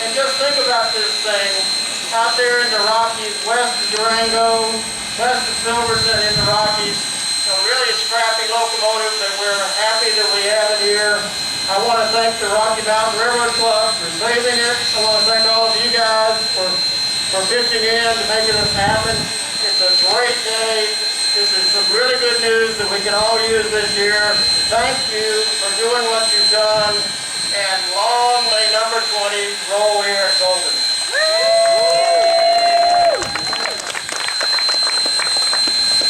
And just think about this thing, out there in the Rockies, west of Durango, west of Silverton in the Rockies, a really scrappy locomotive that we're happy that we have it here. I want to thank the Rocky Mountain Railroad Club for saving it. I want to thank all of you guys for pitching in to making this happen. It's a great day. This is some really good news that we can all use this year. Thank you for doing what you've done. And long may number 20 roll here at Golden.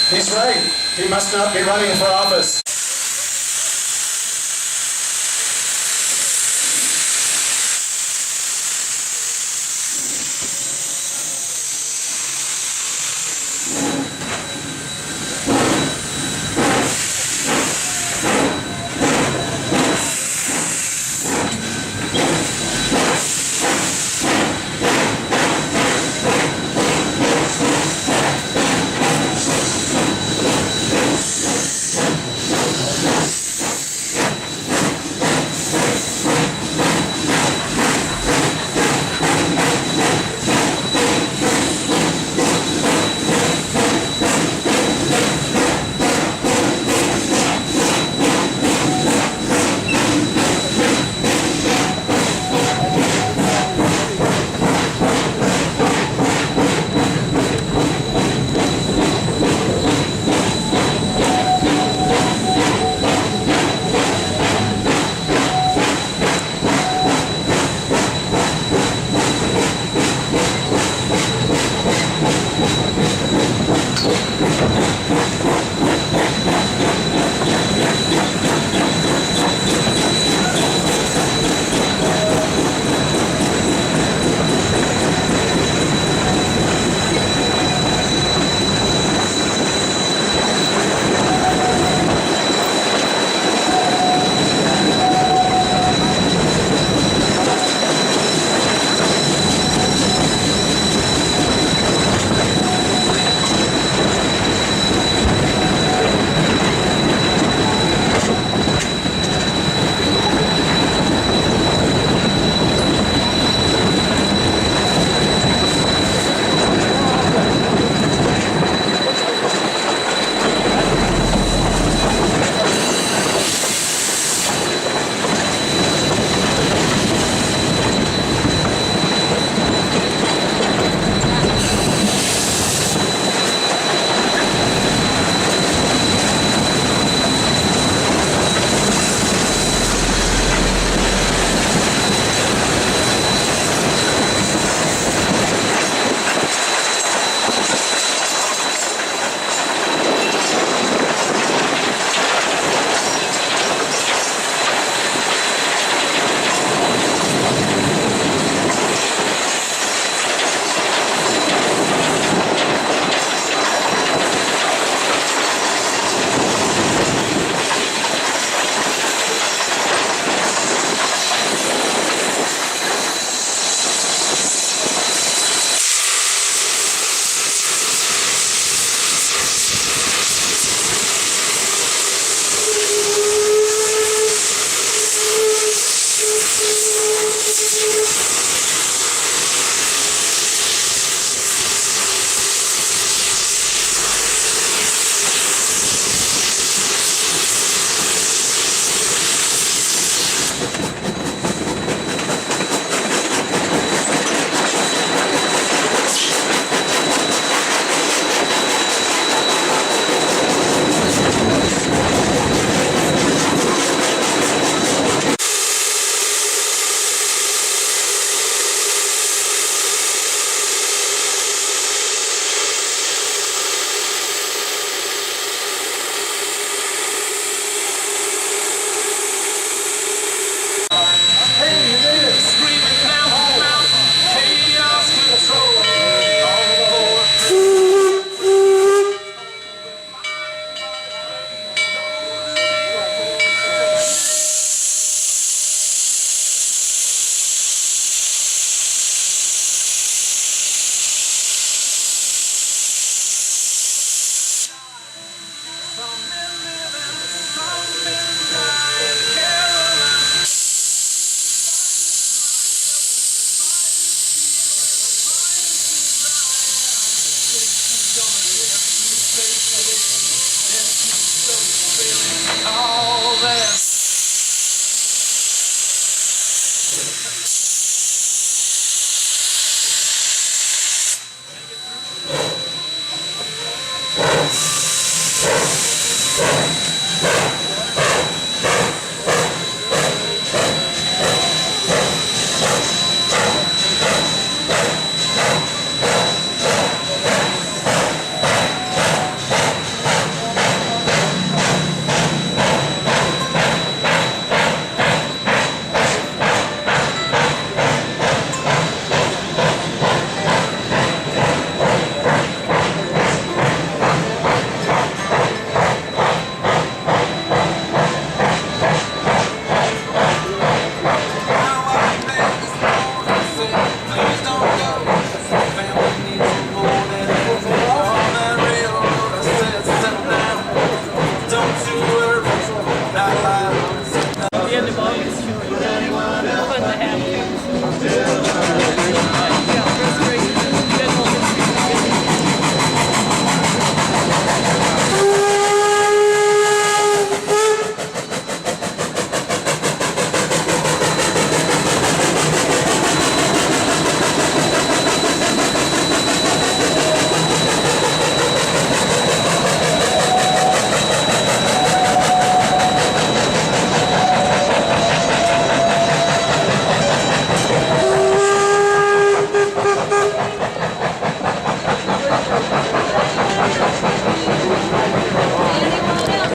He's right. He must not be running for office.